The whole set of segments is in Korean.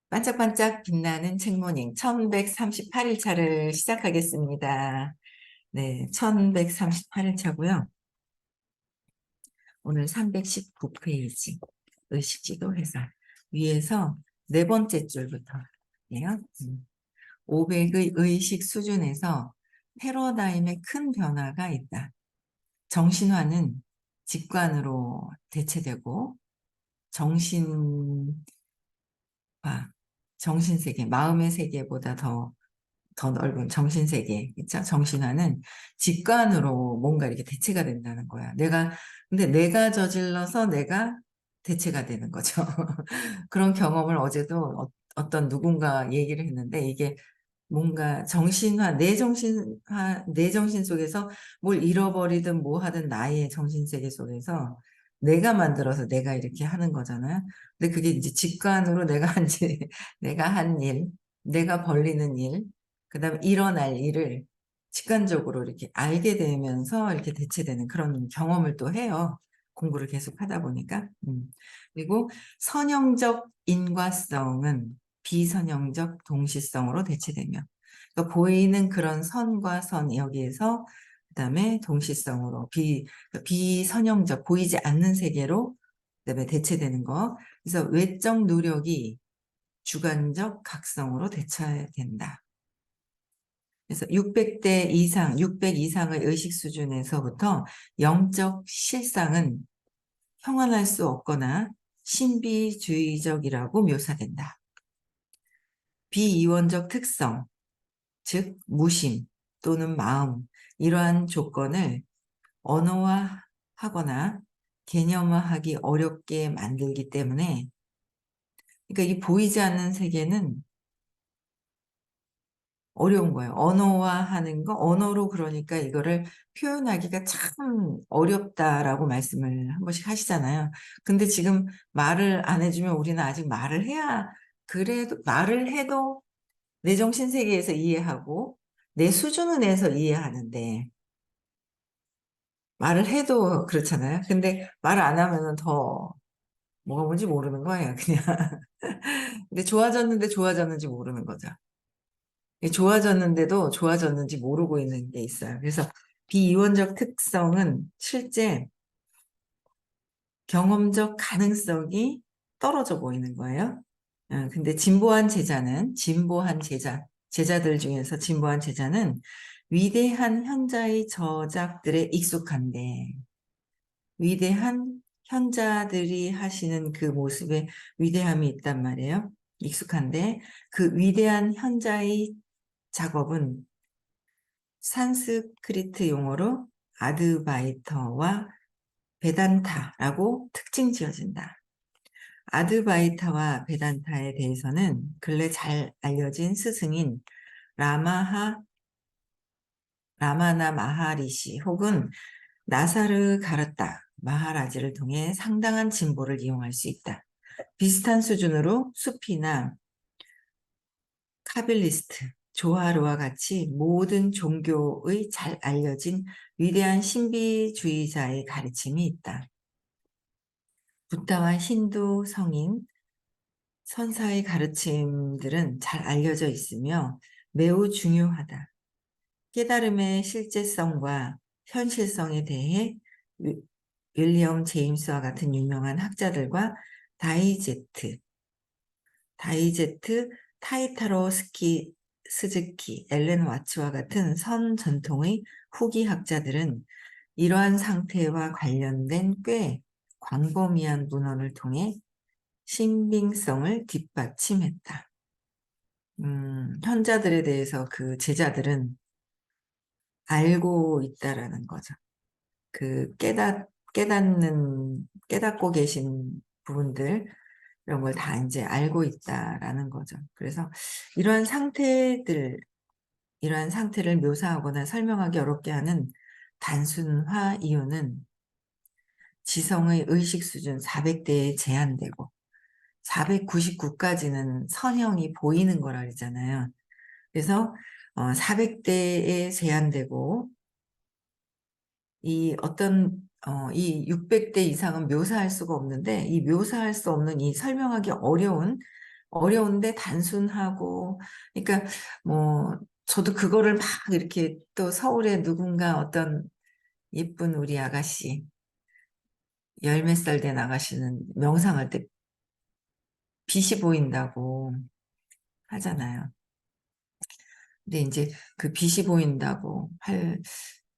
반짝반짝 빛나는 책모닝 1138일 차를 시작하겠습니다. 네, 1138일 차고요. 오늘 319페이지 의식지도 해설 위에서 네 번째 줄부터예요. 500의 의식 수준에서 패러다임에 큰 변화가 있다. 정신화는 직관으로 대체되고 정신과 정신세계, 마음의 세계보다 더 넓은 정신세계, 있죠? 정신화는 직관으로 뭔가 이렇게 대체가 된다는 거야. 근데 내가 저질러서 내가 대체가 되는 거죠. 그런 경험을 어제도 어떤 누군가 얘기를 했는데 이게 뭔가 내 정신 속에서 뭘 잃어버리든 뭐 하든 나의 정신세계 속에서 내가 만들어서 내가 이렇게 하는 거잖아요. 근데 그게 이제 직관으로 내가 한 일, 내가 벌리는 일, 그 다음에 일어날 일을 직관적으로 이렇게 알게 되면서 이렇게 대체되는 그런 경험을 또 해요. 공부를 계속 하다 보니까. 그리고 선형적 인과성은 비선형적 동시성으로 대체되며 그러니까 보이는 그런 선과 선 여기에서 그다음에 동시성으로 비선형적 보이지 않는 세계로 그다음에 대체되는 거. 그래서 외적 노력이 주관적 각성으로 대체된다. 그래서 600대 이상, 600 이상의 의식 수준에서부터 영적 실상은 형언할 수 없거나 신비주의적이라고 묘사된다. 비이원적 특성, 즉 무심 또는 마음, 이러한 조건을 언어화하거나 개념화하기 어렵게 만들기 때문에 그러니까 이 보이지 않는 세계는 어려운 거예요. 언어화하는 거, 언어로 그러니까 이거를 표현하기가 참 어렵다라고 말씀을 한 번씩 하시잖아요. 근데 지금 말을 안 해주면 우리는 아직 말을 해야, 그래도 말을 해도 내 정신세계에서 이해하고 내 수준에서 이해하는데 말을 해도 그렇잖아요. 근데 말을 안 하면은 더 뭐가 뭔지 모르는 거예요, 그냥. 근데 좋아졌는데 좋아졌는지 모르는 거죠. 좋아졌는데도 좋아졌는지 모르고 있는 게 있어요. 그래서 비이원적 특성은 실제 경험적 가능성이 떨어져 보이는 거예요. 근데 제자들 중에서 진보한 제자는 위대한 현자의 저작들에 익숙한데, 위대한 현자들이 하시는 그 모습에 위대함이 있단 말이에요. 익숙한데, 그 위대한 현자의 작업은 산스크리트 용어로 아드바이터와 베단타라고 특징 지어진다. 아드바이타와 베단타에 대해서는 근래 잘 알려진 스승인 라마하, 라마나 마하리시 혹은 나사르 가르타 마하라지를 통해 상당한 진보를 이용할 수 있다. 비슷한 수준으로 수피나 카빌리스트, 조하르와 같이 모든 종교의 잘 알려진 위대한 신비주의자의 가르침이 있다. 부다와 힌두 성인, 선사의 가르침들은 잘 알려져 있으며 매우 중요하다. 깨달음의 실제성과 현실성에 대해 윌리엄 제임스와 같은 유명한 학자들과 다이제트, 타이타로 스즈키, 앨런 와츠와 같은 선 전통의 후기 학자들은 이러한 상태와 관련된 꽤 광범위한 문헌을 통해 신빙성을 뒷받침했다. 현자들에 대해서 그 제자들은 알고 있다라는 거죠. 그 깨닫고 계신 부분들, 이런 걸 다 이제 알고 있다라는 거죠. 그래서 이러한 이러한 상태를 묘사하거나 설명하기 어렵게 하는 단순화 이유는 지성의 의식 수준 400대에 제한되고 499까지는 선형이 보이는 거라 그러잖아요. 그래서 400대에 제한되고 이 600대 이상은 묘사할 수가 없는데 이 묘사할 수 없는 이 설명하기 어려운 어려운데 단순하고, 그러니까 뭐 저도 그거를 막 이렇게 또 서울에 누군가 어떤 예쁜 우리 아가씨, 열 몇 살 된 아가씨는 명상할 때 빛이 보인다고 하잖아요. 근데 이제 그 빛이 보인다고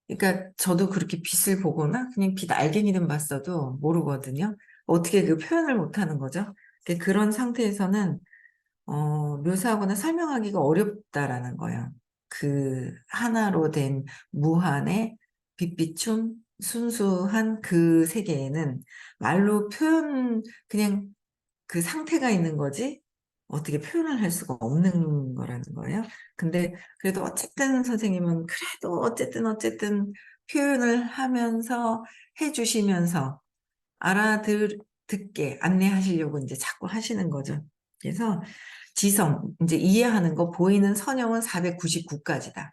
그러니까 저도 그렇게 빛을 보거나 그냥 빛 알갱이는 봤어도 모르거든요. 어떻게 그 표현을 못 하는 거죠? 그런 상태에서는 묘사하거나 설명하기가 어렵다라는 거예요. 그 하나로 된 무한의 빛비춤 순수한 그 세계에는 말로 그냥 그 상태가 있는 거지 어떻게 표현을 할 수가 없는 거라는 거예요. 근데 그래도 어쨌든 선생님은 그래도 어쨌든 표현을 하면서 해주시면서 듣게 안내하시려고 이제 자꾸 하시는 거죠. 그래서 이제 이해하는 거 보이는 선형은 499까지다.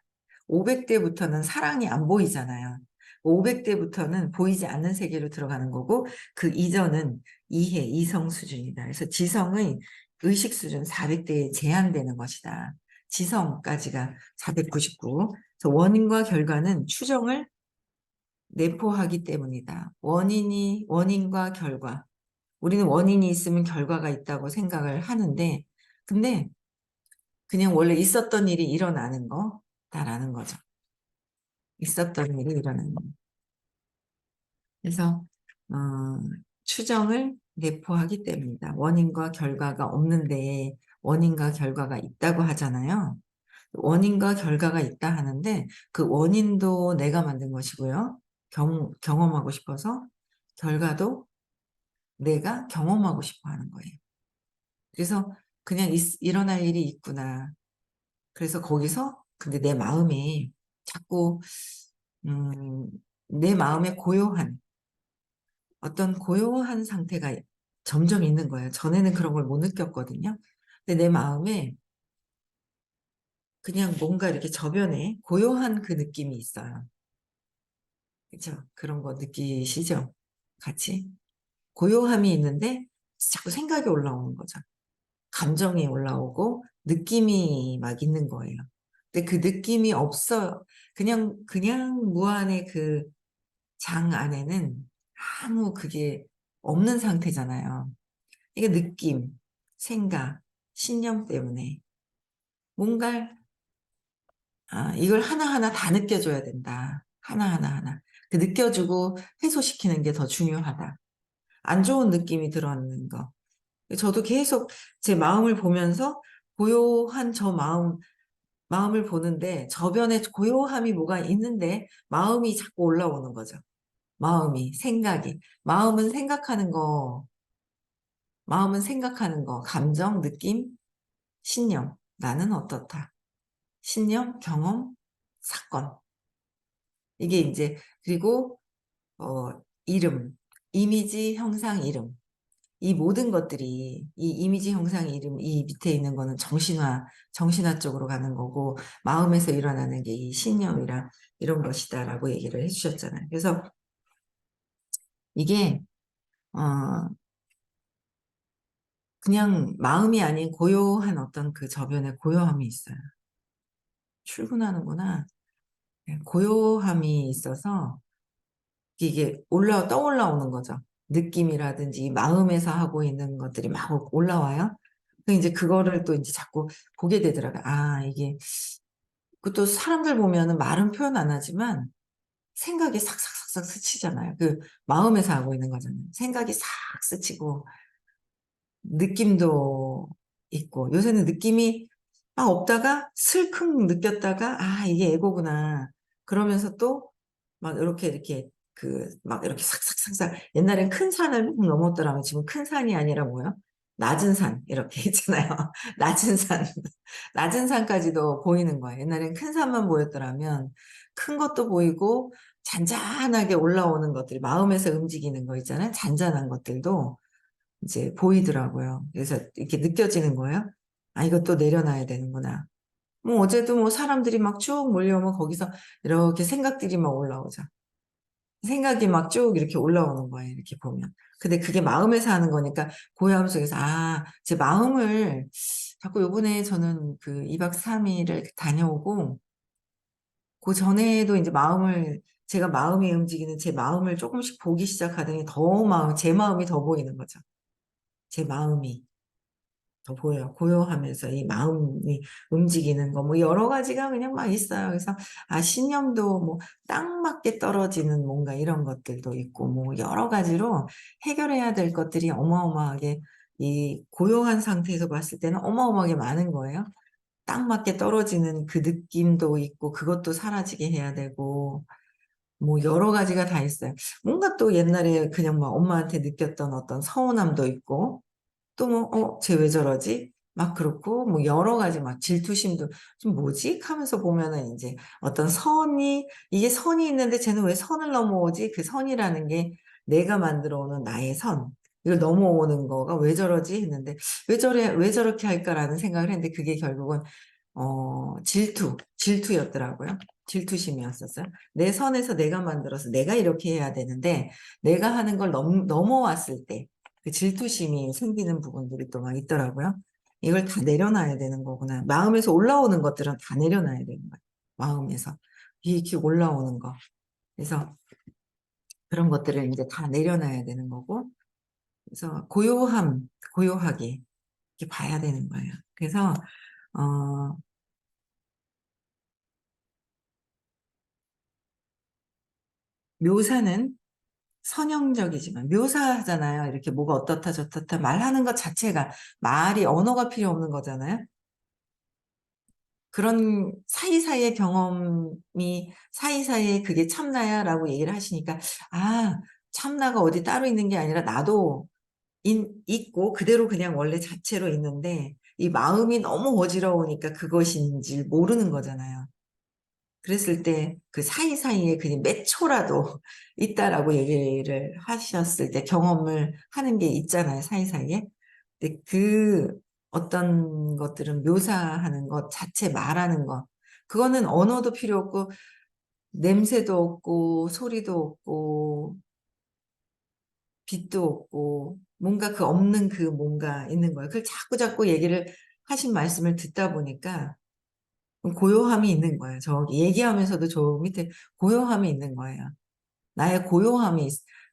500대부터는 사랑이 안 보이잖아요. 500대부터는 보이지 않는 세계로 들어가는 거고, 그 이전은 이성 수준이다. 그래서 지성의 의식 수준 400대에 제한되는 것이다. 지성까지가 499. 그래서 원인과 결과는 추정을 내포하기 때문이다. 원인과 결과. 우리는 원인이 있으면 결과가 있다고 생각을 하는데, 근데 그냥 원래 있었던 일이 일어나는 거다라는 거죠. 있었던 일이 일어나는 거. 그래서, 어, 추정을 내포하기 때문이다. 원인과 결과가 없는데, 원인과 결과가 있다고 하잖아요. 원인과 결과가 있다 하는데, 그 원인도 내가 만든 것이고요. 경험하고 싶어서, 결과도 내가 경험하고 싶어 하는 거예요. 그래서 그냥 일어날 일이 있구나. 그래서 거기서 근데 내 마음이 자꾸 음, 내 마음에 어떤 고요한 상태가 점점 있는 거예요. 전에는 그런 걸 못 느꼈거든요. 근데 내 마음에 그냥 뭔가 이렇게 저변에 고요한 그 느낌이 있어요. 그렇죠? 그런 거 느끼시죠? 같이 고요함이 있는데 자꾸 생각이 올라오는 거죠. 감정이 올라오고 느낌이 막 있는 거예요. 근데 그 느낌이 없어요. 그냥 무한의 그 장 안에는 아무 그게 없는 상태잖아요. 이게 느낌, 생각, 신념 때문에 뭔가 이걸 하나하나 다 느껴줘야 된다. 하나하나. 그 느껴주고 해소시키는 게 더 중요하다. 안 좋은 느낌이 들어오는 거. 저도 계속 제 마음을 보면서 고요한 마음을 보는데 저변에 고요함이 뭐가 있는데 마음이 자꾸 올라오는 거죠. 생각이. 마음은 생각하는 거, 감정, 느낌, 신념. 나는 어떻다. 신념, 경험, 사건. 이게 이제, 그리고, 이름, 이미지, 형상, 이름. 이 모든 것들이 이 이미지 형상 이름 이 밑에 있는 거는 정신화 쪽으로 가는 거고 마음에서 일어나는 게 이 신념이랑 이런 것이다라고 얘기를 해주셨잖아요. 그래서 이게 어 그냥 마음이 아닌 고요한 어떤 그 저변에 고요함이 있어요. 출근하는구나. 네, 고요함이 있어서 이게 떠올라오는 거죠. 느낌이라든지 마음에서 하고 있는 것들이 막 올라와요. 이제 그거를 또 이제 자꾸 보게 되더라고요. 이게, 그또 사람들 보면은 말은 표현 안 하지만 생각이 싹싹싹싹 스치잖아요. 그 마음에서 하고 있는 거잖아요. 생각이 싹 스치고 느낌도 있고 요새는 느낌이 막 없다가 슬큼 느꼈다가 이게 에고구나. 그러면서 또 막 이렇게 막 이렇게 삭삭삭삭 옛날엔 큰 산을 넘었더라면 지금 큰 산이 아니라 뭐야? 낮은 산 이렇게 있잖아요. 낮은 산 낮은 산까지도 보이는 거예요. 옛날엔 큰 산만 보였더라면 큰 것도 보이고 잔잔하게 올라오는 것들 마음에서 움직이는 거 있잖아요. 잔잔한 것들도 이제 보이더라고요. 그래서 이렇게 느껴지는 거예요. 이것도 내려놔야 되는구나. 뭐 어제도 뭐 사람들이 막 쭉 몰려오면 거기서 이렇게 생각들이 막 올라오죠. 생각이 막 쭉 이렇게 올라오는 거예요. 이렇게 보면. 근데 그게 마음에서 하는 거니까 고요함 속에서 제 마음을 자꾸 요번에 저는 그 2박 3일을 다녀오고 그 전에도 이제 제가 마음이 움직이는 제 마음을 조금씩 보기 시작하더니 제 마음이 더 보이는 거죠. 제 마음이. 더 보여요. 고요하면서 이 마음이 움직이는 거, 뭐 여러 가지가 그냥 막 있어요. 그래서, 신념도 뭐 딱 맞게 떨어지는 뭔가 이런 것들도 있고, 뭐 여러 가지로 해결해야 될 것들이 어마어마하게 이 고요한 상태에서 봤을 때는 어마어마하게 많은 거예요. 딱 맞게 떨어지는 그 느낌도 있고, 그것도 사라지게 해야 되고, 뭐 여러 가지가 다 있어요. 뭔가 또 옛날에 그냥 막 엄마한테 느꼈던 어떤 서운함도 있고, 또 뭐, 쟤 왜 저러지? 막 그렇고, 뭐 여러 가지 막 질투심도 좀 뭐지? 하면서 보면은 이제 어떤 이게 선이 있는데 쟤는 왜 선을 넘어오지? 그 선이라는 게 내가 만들어 오는 나의 선. 이걸 넘어오는 거가 왜 저러지? 했는데, 왜 저렇게 할까라는 생각을 했는데, 그게 결국은 질투였더라고요. 질투심이었었어요. 내 선에서 내가 만들어서 내가 이렇게 해야 되는데, 내가 하는 걸 넘어왔을 때, 그 질투심이 생기는 부분들이 또 막 있더라고요. 이걸 다 내려놔야 되는 거구나. 마음에서 올라오는 것들은 다 내려놔야 되는 거예요. 마음에서. 이렇게 올라오는 거. 그래서 그런 것들을 이제 다 내려놔야 되는 거고, 그래서 고요하게 이렇게 봐야 되는 거예요. 그래서, 어, 묘사는 선형적이지만 묘사하잖아요. 이렇게 뭐가 어떻다 저렇다 말하는 것 자체가 언어가 필요 없는 거잖아요. 그런 사이사이의 경험이 사이사이에 그게 참나야라고 얘기를 하시니까 참나가 어디 따로 있는 게 아니라 나도 있고 그대로 그냥 원래 자체로 있는데 이 마음이 너무 어지러우니까 그것인지 모르는 거잖아요. 그랬을 때 그 사이사이에 그냥 몇 초라도 있다라고 얘기를 하셨을 때 경험을 하는 게 있잖아요, 사이사이에. 근데 그 어떤 것들은 묘사하는 것 자체 말하는 것, 그거는 언어도 필요 없고, 냄새도 없고, 소리도 없고, 빛도 없고, 뭔가 그 없는 그 뭔가 있는 거예요. 그걸 자꾸 얘기를 하신 말씀을 듣다 보니까 고요함이 있는 거예요. 저기 얘기하면서도 저 밑에 고요함이 있는 거예요. 나의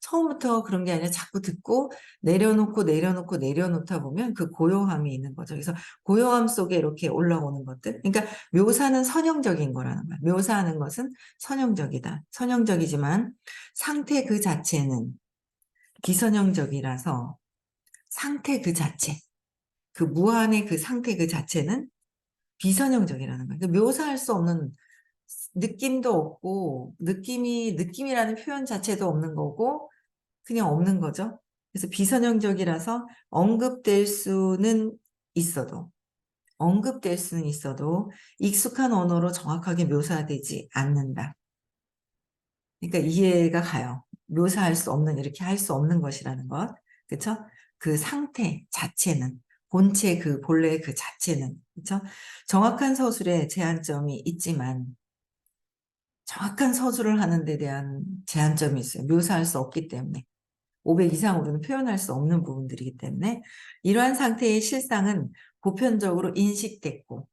처음부터 그런 게 아니라 자꾸 듣고 내려놓다 보면 그 고요함이 있는 거죠. 그래서 고요함 속에 이렇게 올라오는 것들. 그러니까 묘사는 선형적인 거라는 거예요. 묘사하는 것은 선형적이다. 선형적이지만 상태 그 자체는 비선형적이라서 상태 그 자체, 그 무한의 그 상태 그 자체는 비선형적이라는 거예요. 그러니까 묘사할 수 없는 느낌도 없고, 느낌이라는 표현 자체도 없는 거고, 그냥 없는 거죠. 그래서 비선형적이라서 있어도, 언급될 수는 있어도, 익숙한 언어로 정확하게 묘사되지 않는다. 그러니까 이해가 가요. 이렇게 할 수 없는 것이라는 것. 그쵸? 그 상태 자체는, 본래 그 자체는, 그쵸? 정확한 서술에 제한점이 있지만, 정확한 서술을 하는 데 대한 제한점이 있어요. 묘사할 수 없기 때문에. 500 이상으로는 표현할 수 없는 부분들이기 때문에 이러한 상태의 실상은 보편적으로 인식됐고,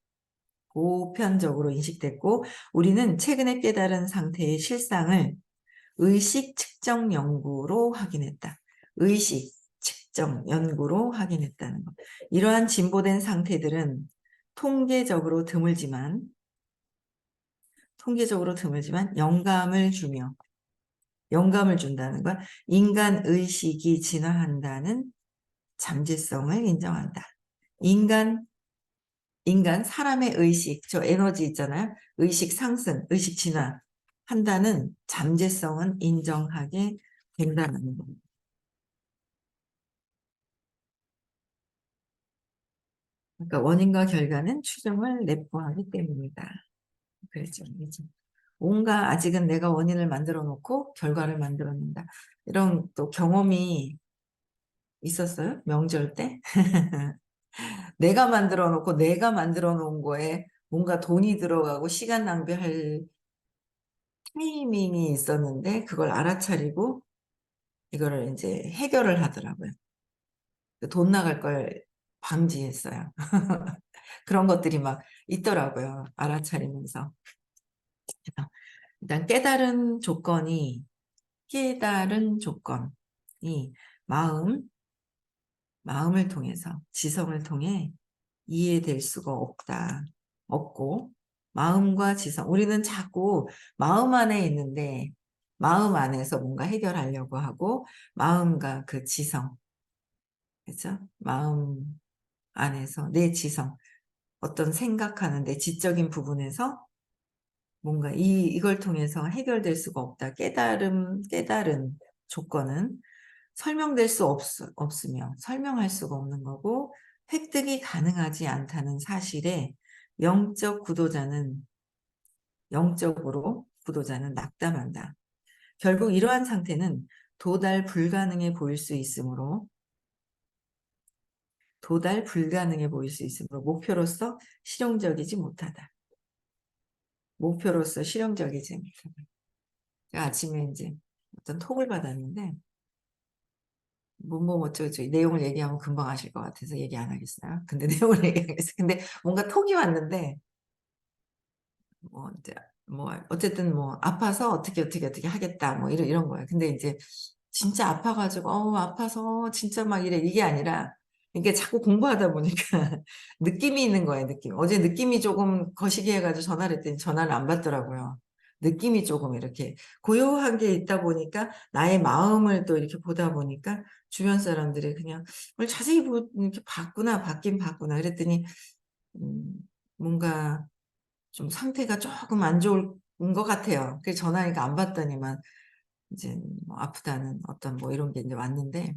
우리는 최근에 깨달은 상태의 실상을 의식 측정 연구로 확인했다. 의식 측정 연구로 확인했다는 것. 이러한 진보된 상태들은 통계적으로 드물지만 영감을 준다는 건 인간 의식이 진화한다는 잠재성을 인정한다. 인간, 사람의 의식, 저 에너지 있잖아요. 의식 상승, 의식 진화 한다는 잠재성은 인정하게 된다는 겁니다. 그러니까 원인과 결과는 추정을 내포하기 때문이다. 그렇죠. 그렇죠. 아직은 내가 원인을 만들어 놓고 결과를 만들어낸다. 이런 또 경험이 있었어요? 명절 때? 내가 만들어 놓은 거에 뭔가 돈이 들어가고 시간 낭비할 타이밍이 있었는데 그걸 알아차리고 이거를 인제 해결을 하더라고요. 그 돈 나갈 걸 방지했어요. 그런 것들이 막 있더라고요, 알아차리면서. 그래서 일단 깨달은 조건이 마음, 마음을 통해서 지성을 통해 이해될 수가 없다. 없고 마음과 지성 우리는 자꾸 마음 안에 있는데 마음 안에서 뭔가 해결하려고 하고 마음과 그 지성 그죠? 마음 안에서 내 지성 어떤 생각하는 내 지적인 부분에서 뭔가 이걸 통해서 해결될 수가 없다. 깨달은 조건은 설명될 수 없으며 설명할 수가 없는 거고 획득이 가능하지 않다는 사실에 영적으로 구도자는 낙담한다. 결국 이러한 상태는 도달 불가능해 보일 수 있으므로 목표로서 실용적이지 못하다. 목표로서 실용적이지 못하다. 아침에 이제 어떤 톡을 받았는데 어쩌고저쩌고 내용을 얘기하면 금방 아실 것 같아서 얘기 안 하겠어요. 근데 내용을 얘기하겠어요. 근데 뭔가 톡이 왔는데 인제 어쨌든 "아파서 어떻게 하겠다." 이런 거예요. 근데 인제 진짜 아파 가지고 아파서 진짜" 막 이게 아니라 이게 자꾸 공부하다 보니까 느낌이 있는 거예요, 느낌. 어제 느낌이 조금 거시기 해 가지고 전화를 했더니 전화를 안 받더라고요. 느낌이 조금 이렇게 고요한 게 있다 보니까 나의 마음을 또 이렇게 보다 보니까 주변 사람들이 그냥 "뭘 자세히 이렇게 봤구나. 봤긴 봤구나." 그랬더니 음 뭔가 좀 상태가 쪼금 안 좋은 것 같아요. 그래서 전화하니까 안 받더니만 이제 아프다는 어떤 이런 게 인제 왔는데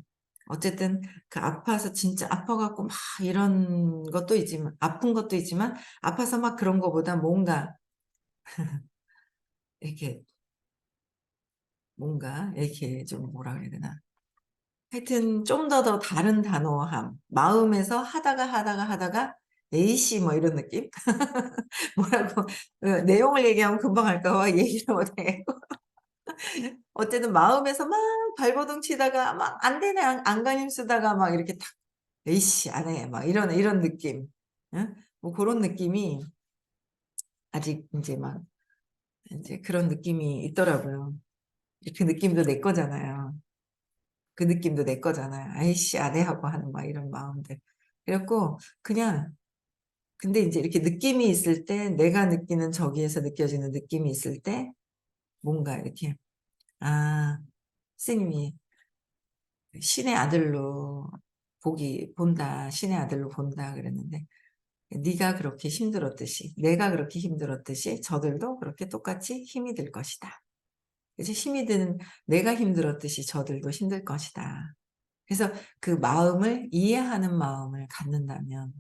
어쨌든 그 아파서 진짜 아파 갖고 막 이런 것도 있지만 아픈 것도 있지만 아파서 막 그런 거보다 이렇게 뭔가 이렇게 좀 뭐라 그래야 되나. 하여튼 좀 더 다른 단호함. 마음에서 하다가 에이씨 이런 느낌? 뭐라고 내용을 얘기하면 금방 할까 봐 얘기를 못 하겠고 어쨌든 마음에서 막 발버둥 치다가 막 안 되네 안간힘 쓰다가 막 이렇게 탁 '에이씨 안 해.' 막 이런 느낌. 응? 고런 느낌이 아직 인제 막 인제 그런 느낌이 있더라고요. 그 느낌도 내 거잖아요. 그 느낌도 내 거잖아요. '아이씨 안 해.' 하고 하는 막 이런 마음들. 그래 갖고 그냥 근데 인제 이렇게 느낌이 있을 때 내가 느끼는 저기에서 느껴지는 느낌이 있을 때 뭔가 이렇게 '아 선생님이 신의 아들로 본다. 신의 아들로 본다.' 그랬는데 "네가 그렇게 힘들었듯이 내가 그렇게 힘들었듯이 저들도 그렇게 똑같이 힘이 들 것이다. 이제 힘이 드는 내가 힘들었듯이 저들도 힘들 것이다." 그래서 그 마음을 이해하는 마음을 갖는다면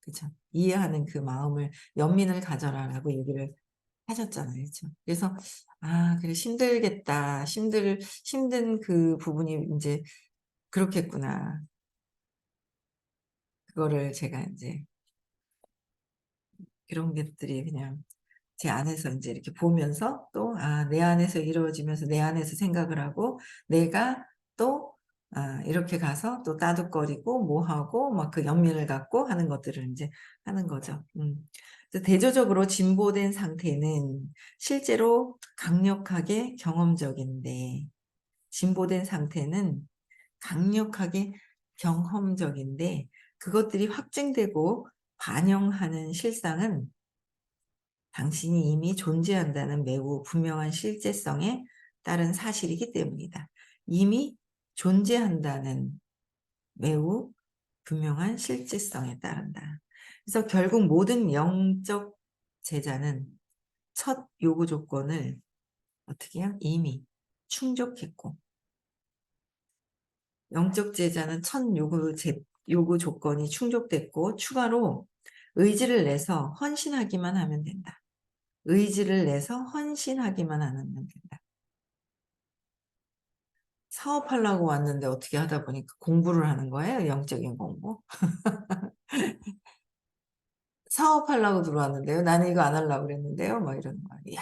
그죠? 이해하는 그 마음을 "연민을 가져라."라고 얘기를 하셨잖아요. 그죠? 그래서 '아 그래 힘들겠다. 힘든 그 부분이 인제 그렇겠구나.' 그거를 제가 인제 이런 것들이 그냥 제 안에서 인제 이렇게 보면서 또 내 안에서 이루어지면서 내 안에서 생각을 하고 내가 또 이렇게 가서 또 따득거리고 뭐 하고 막 그 연민을 갖고 하는 것들을 인제 하는 거죠. 그래서 대조적으로 진보된 상태는 실제로 강력하게 경험적인데 진보된 상태는 강력하게 경험적인데 그것들이 확증되고 반영하는 실상은 당신이 이미 존재한다는 매우 분명한 실제성에 따른 사실이기 때문이다. 이미 존재한다는 매우 분명한 실제성에 따른다. 그래서 결국 모든 영적 제자는 첫 요구 조건을 어떻게 해요? 이미 충족했고 영적 제자는 첫 요구 조건이 충족됐고 추가로 의지를 내서 헌신하기만 하면 된다. 의지를 내서 헌신하기만 하면 된다. 사업하려고 왔는데 어떻게 하다 보니까 공부를 하는 거예요, 영적인 공부? 사업하려고 들어왔는데요. "나는 이거 안 하려고 그랬는데요." 막 이러는 거야. "이야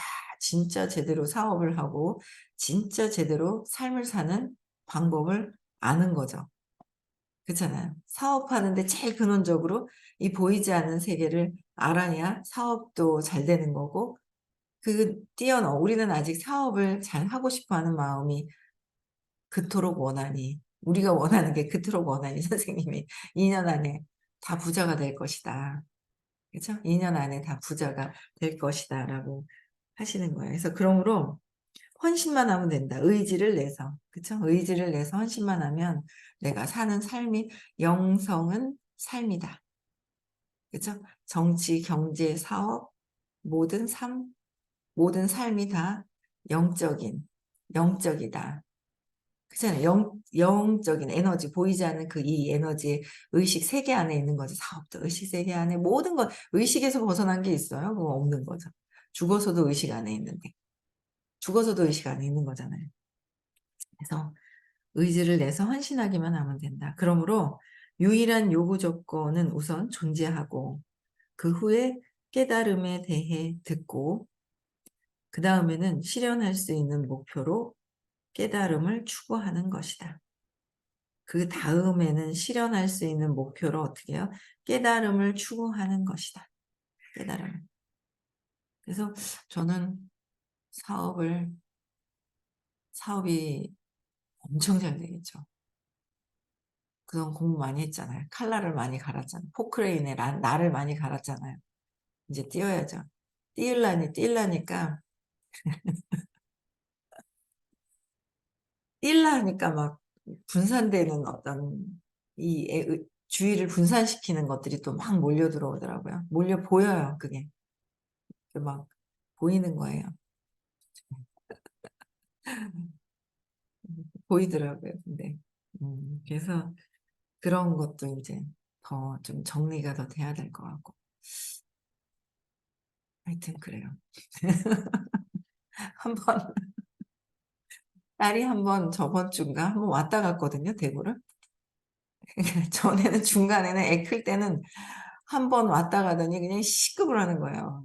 진짜 제대로 사업을 하고 진짜 제대로 삶을 사는 방법을 아는 거죠. 그렇잖아요. 사업하는데 제일 근원적으로 이 보이지 않는 세계를 알아야 사업도 잘 되는 거고 우리는 아직 사업을 잘 하고 싶어 하는 마음이 그토록 원하니 우리가 원하는 게 그토록 원하니 선생님이 2년 안에 다 부자가 될 것이다. 그죠? 2년 안에 다 부자가 될 것이다 라고 하시는 거예요. 그래서 그러므로 헌신만 하면 된다. 의지를 내서. 그쵸? 의지를 내서 헌신만 하면 내가 사는 삶이 영성은 삶이다. 그쵸? 정치, 경제, 사업, 모든 모든 삶이 다 영적이다. 그렇잖아요. 영적인 에너지, 보이지 않는 이 에너지, 의식 세계 안에 있는 거죠. 사업도 의식 세계 안에 모든 것, 의식에서 벗어난 게 있어요? 그거 없는 거죠. 죽어서도 의식 안에 있는데. 죽어서도 의식 안에 있는 거잖아요. 그래서 의지를 내서 헌신하기만 하면 된다. 그러므로 유일한 요구 조건은 우선 존재하고 그 후에 깨달음에 대해 듣고 그 다음에는 실현할 수 있는 목표로 깨달음을 추구하는 것이다. 그 다음에는 실현할 수 있는 목표로 어떻게 해요? 깨달음을 추구하는 것이다. 깨달음. 그래서 저는 사업이 엄청 잘 되겠죠. 그동안 공부 많이 했잖아요. 칼날을 많이 갈았잖아요. 포크레인에 날을 많이 갈았잖아요. 이제 뛰어야죠. 뛰려니까 막 분산되는 어떤 주의를 분산시키는 것들이 또 막 몰려 들어오더라고요. 몰려 보여요, 그게. 막 보이는 거예요. 보이더라고요, 근데. 그래서 그런 것도 이제 더 좀 정리가 더 돼야 될 것 같고. 하여튼 그래요. 한번 딸이 저번 주인가 한번 왔다 갔거든요, 대구를. 전에는 중간에는 애 클 때는 한 번 왔다 가더니 그냥 시급을 하는 거예요.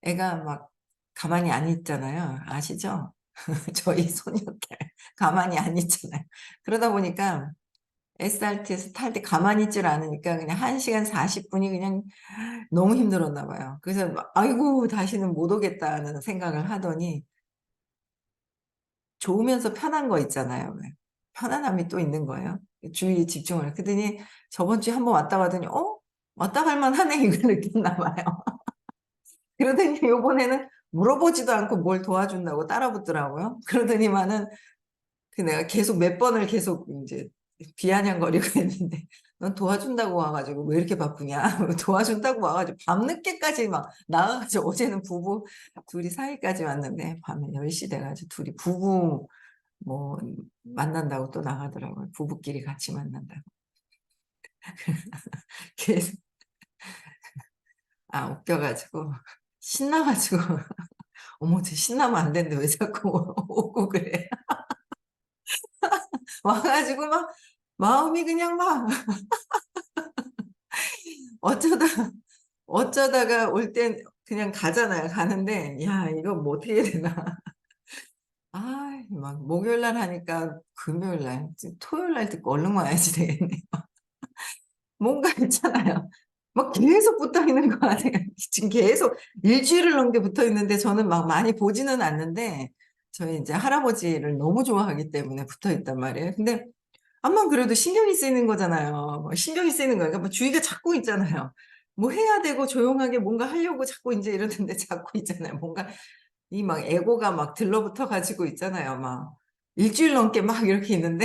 애가 막 가만히 안 있잖아요. 아시죠? 저희 소녀딸 가만히 안 있잖아요. 그러다 보니까 SRT에서 탈 때 가만히 있질 않으니까 그냥 1시간 40분이 그냥 너무 힘들었나 봐요. 그래서 아이고 다시는 못 오겠다는 생각을 하더니 좋으면서 편한 거 있잖아요. 왜. 편안함이 또 있는 거예요. 주의에 집중을. 그러더니 저번 주에 한번 왔다 가더니 왔다 갈 만하네 이걸 느꼈나 봐요. 그러더니 요번에는 물어보지도 않고 뭘 도와준다고 따라붙더라고요. 그러더니만은 내가 계속 몇 번을 계속 이제 비아냥거리고 했는데 넌 도와준다고 와가지고 왜 이렇게 바쁘냐 도와준다고 와가지고 밤늦게까지 막 나가가지고 어제는 부부 둘이 사이까지 왔는데 밤에 10시 돼가지고 둘이 부부 뭐 만난다고 또 나가더라고요. 부부끼리 같이 만난다고. 계속 웃겨가지고 신나가지고 어머 쟤 신나면 안 되는데 왜 자꾸 오고 그래. 와가지고 막 마음이 그냥 막 어쩌다 어쩌다가 올 땐 그냥 가잖아요. 가는데 야 이거 뭐 어떻게 해야 되나. 막 목요일 날 하니까 금요일 날 토요일 날 듣고 얼른 와야지 되겠네. 뭔가 있잖아요. 막 계속 붙어 있는 거 같아요. 지금 계속 일주일을 넘게 붙어 있는데 저는 막 많이 보지는 않는데 저희 이제 할아버지를 너무 좋아하기 때문에 붙어 있단 말이에요. 근데 암만 그래도 신경이 쓰이는 거잖아요. 신경이 쓰이는 거예요. 그러니까 주위가 자꾸 있잖아요. 뭐 해야 되고 조용하게 뭔가 하려고 자꾸 이제 이러는데 자꾸 있잖아요. 뭔가 이 막 에고가 막 들러붙어 가지고 있잖아요. 막 일주일 넘게 막 이렇게 있는데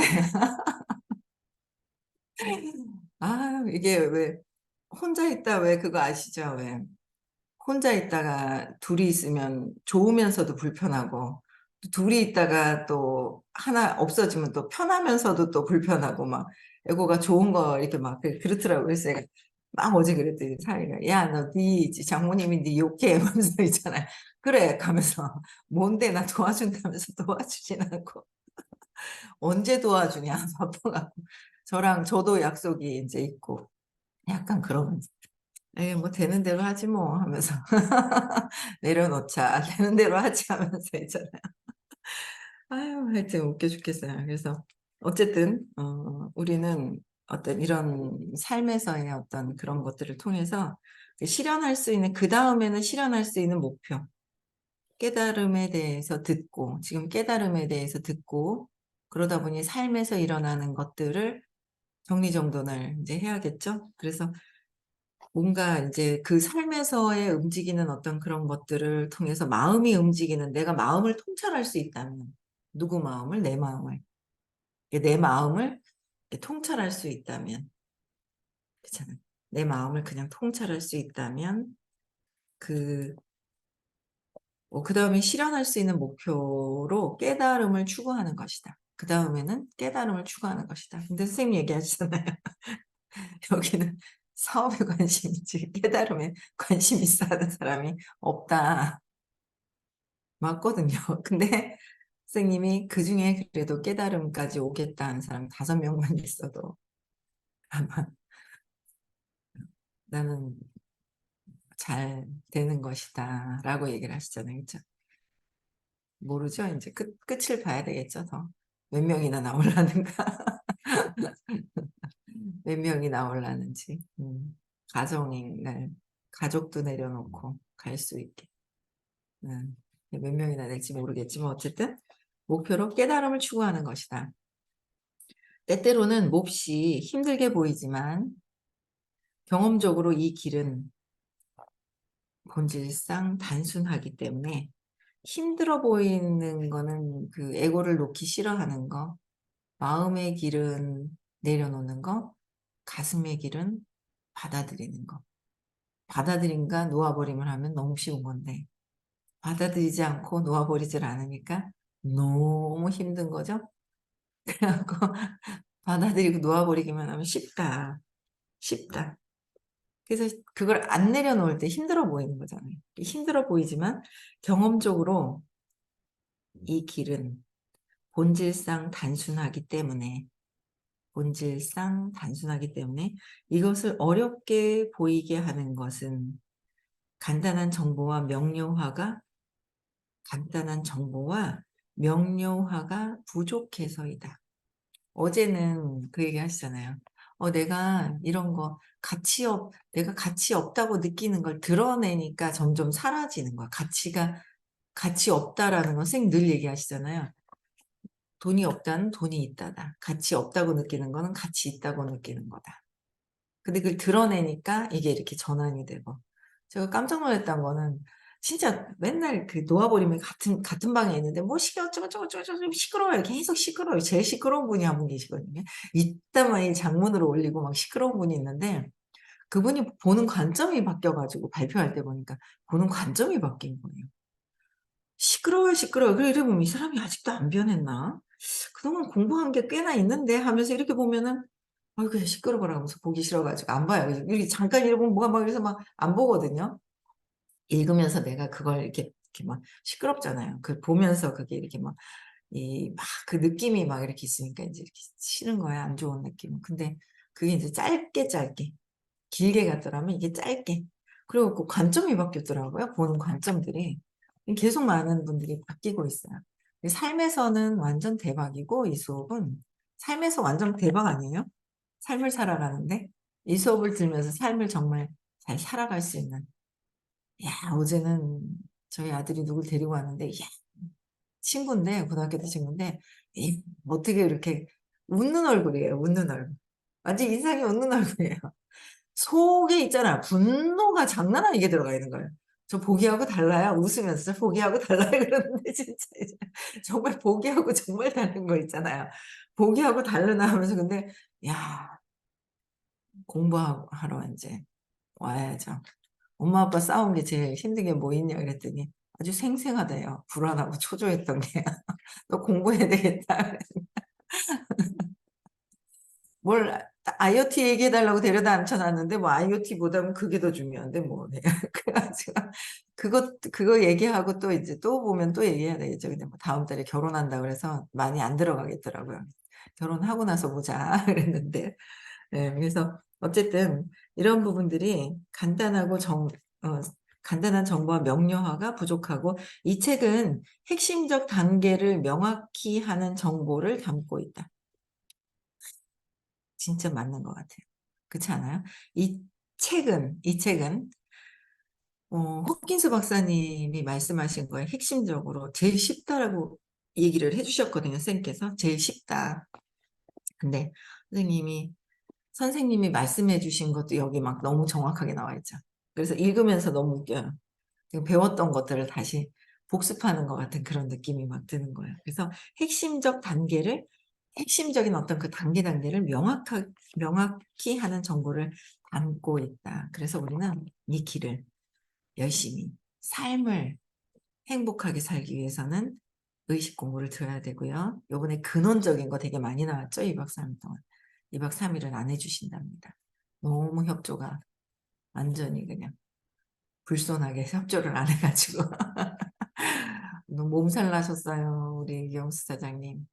이게 왜 혼자 있다 왜 그거 아시죠? 왜 혼자 있다가 둘이 있으면 좋으면서도 불편하고 또 둘이 있다가 또 하나 없어지면 또 편하면서도 또 불편하고 막 에고가 좋은 거 이렇게 막 그렇더라고요. 그래서 제가 막 어제 그랬더니 사이가 야 너 네 장모님이 네 욕해 하면서 있잖아요. 그래 가면서 뭔데 나 도와준다면서 도와주진 않고 언제 도와주냐 바빠갖고 저도 약속이 이제 있고 약간 그런 에이, 뭐 되는 대로 하지 뭐 하면서 내려놓자. 되는 대로 하지 하면서 있잖아요. 아유, 하여튼 웃겨 죽겠어요. 그래서 어쨌든 우리는 어떤 이런 삶에서의 어떤 그런 것들을 통해서 실현할 수 있는, 그다음에는 실현할 수 있는 목표, 깨달음에 대해서 듣고, 지금 깨달음에 대해서 듣고, 그러다 보니 삶에서 일어나는 것들을 정리정돈을 이제 해야겠죠. 그래서 뭔가 이제 그 삶에서의 움직이는 어떤 그런 것들을 통해서 마음이 움직이는, 내가 마음을 통찰할 수 있다면, 누구 마음을? 내 마음을. 내 마음을 이렇게 통찰할 수 있다면, 그렇잖아요. 내 마음을 그냥 통찰할 수 있다면, 그, 그다음에 실현할 수 있는 목표로 깨달음을 추구하는 것이다. 그 다음에는 깨달음을 추구하는 것이다. 근데 선생님 얘기하시잖아요. 여기는 사업에 관심 있지 깨달음에 관심 있어 하는 사람이 없다. 맞거든요. 근데 선생님이 그중에 그래도 깨달음까지 오겠다는 사람 5명만 있어도 아마 나는 잘 되는 것이다 라고 얘기를 하시잖아요. 그쵸? 모르죠. 이제 끝을 봐야 되겠죠. 더. 몇 명이나 나오려는가. 몇 명이 나오려는지. 가정인날 가족도 내려놓고 갈 수 있게. 몇 명이나 될지 모르겠지만 어쨌든 목표로 깨달음을 추구하는 것이다. 때때로는 몹시 힘들게 보이지만 경험적으로 이 길은 본질상 단순하기 때문에 힘들어 보이는 거는 그 에고를 놓기 싫어하는 거, 마음의 길은 내려놓는 거, 가슴의 길은 받아들이는 거. 받아들인가 놓아버림을 하면 너무 쉬운 건데 받아들이지 않고 놓아버리질 않으니까 너무 힘든 거죠. 그래갖고 받아들이고 놓아버리기만 하면 쉽다. 쉽다. 그래서 그걸 안 내려놓을 때 힘들어 보이는 거잖아요. 힘들어 보이지만 경험적으로 이 길은 본질상 단순하기 때문에 본질상 단순하기 때문에 이것을 어렵게 보이게 하는 것은 간단한 정보와 명료화가 간단한 정보와 명료화가 부족해서이다. 어제는 그 얘기 하시잖아요. 내가 이런 거 내가 가치 없다고 느끼는 걸 드러내니까 점점 사라지는 거야. 가치 없다라는 건 선생님 늘 얘기하시잖아요. 돈이 없다는 돈이 있다다. 가치 없다고 느끼는 거는 가치 있다고 느끼는 거다. 근데 그걸 드러내니까 이게 이렇게 전환이 되고. 제가 깜짝 놀랐던 거는 진짜 맨날 그 놓아버리면 같은 방에 있는데 뭐 어쩌고저쩌고 시끄러워요. 계속 시끄러워요. 제일 시끄러운 분이 한 분 계시거든요. 이따만이 장문으로 올리고 막 시끄러운 분이 있는데 그분이 보는 관점이 바뀌어가지고 발표할 때 보니까 보는 관점이 바뀐 거예요. 시끄러워요, 시끄러워요. 그래, 이래 보면 이 사람이 아직도 안 변했나? 그동안 공부한 게 꽤나 있는데 하면서 이렇게 보면은 아유, 그냥 시끄러워라 하면서 보기 싫어가지고 안 봐요. 이렇게 잠깐 읽으면 뭐가 막 이래서 막 안 보거든요. 읽으면서 내가 그걸 이렇게 막 시끄럽잖아요. 그 보면서 그게 이렇게 막, 그 느낌이 막 이렇게 있으니까 이제 이렇게 싫은 거야. 안 좋은 느낌. 근데 그게 이제 짧게, 길게 갔더라면 이게 짧게. 그리고 그 관점이 바뀌었더라고요. 보는 관점들이. 계속 많은 분들이 바뀌고 있어요. 삶에서는 완전 대박이고, 이 수업은. 삶에서 완전 대박 아니에요? 삶을 살아가는데. 이 수업을 들으면서 삶을 정말 잘 살아갈 수 있는. 야, 어제는 저희 아들이 누굴 데리고 왔는데, 야, 친구인데, 고등학교 때 친구인데, 어떻게 이렇게 웃는 얼굴이에요, 웃는 얼굴. 완전 인상이 웃는 얼굴이에요. 속에 있잖아. 분노가 장난 아니게 들어가 있는 거예요. 저 보기하고 달라요. 웃으면서 보기하고 달라요. 그러는데 진짜 이제 정말 보기하고 정말 다른 거 있잖아요. 보기하고 다르나 하면서 근데 야, 공부하러 이제 와야죠. 엄마 아빠 싸운 게 제일 힘든 게 뭐 있냐 그랬더니 아주 생생하대요. 불안하고 초조했던 게. 너 공부해야 되겠다. 뭘 IoT 얘기해 달라고 데려다 앉혀놨는데 뭐 IoT보다는 그게 더 중요한데 뭐 내가 그래가지고 그거 얘기하고 또 이제 또 보면 또 얘기해야 되겠죠. 근데 뭐 다음 달에 결혼한다 그래서 많이 안 들어가겠더라고요. 결혼하고 나서 보자 그랬는데 그래서 어쨌든 이런 부분들이 어 간단한 정보와 명료화가 부족하고 이 책은 핵심적 단계를 명확히 하는 정보를 담고 있다. 진짜 맞는 것 같아요. 그렇지 않아요? 이 책은 홉킨스 박사님이 말씀하신 거에 핵심적으로 제일 쉽다라고 얘기를 해 주셨거든요, 쌤께서. 제일 쉽다. 근데 선생님이 말씀해 주신 것도 여기 막 너무 정확하게 나와 있죠. 그래서 읽으면서 너무 웃겨요. 그 배웠던 것들을 다시 복습하는 것 같은 그런 느낌이 막 드는 거예요. 그래서 핵심적인 어떤 그 단계를 명확히 하는 정보를 담고 있다. 그래서 우리는 이 길을 열심히 삶을 행복하게 살기 위해서는 의식 공부를 들어야 되고요. 요번에 근원적인 거 되게 많이 나왔죠, 2 박 3일 동안. 2박 3 일은 안 해 주신답니다. 너무 협조가 완전히 그냥 불손하게 협조를 안 해 가지고 너무 몸살 나셨어요, 우리 이경수 사장님.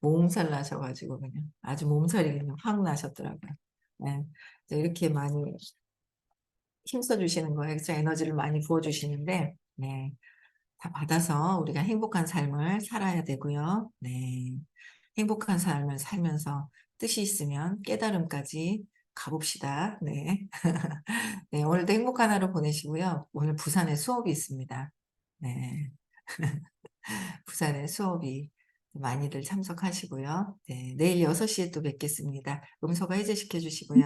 몸살 나셔 가지고 그냥 아주 몸살이 그냥 확 나셨더라고요. 네. 이제 이렇게 많이 힘써 주시는 거에 그쵸. 에너지를 많이 부어 주시는데 네. 다 받아서 우리가 행복한 삶을 살아야 되고요. 네. 행복한 삶을 살면서 뜻이 있으면 깨달음까지 가 봅시다. 네. 네. 오늘도 행복한 하루 보내시고요. 오늘 부산에 수업이 있습니다. 네. 부산에 수업이 많이들 참석하시고요. 네. 내일 6 시에 또 뵙겠습니다. 음소거 해제시켜 주시고요.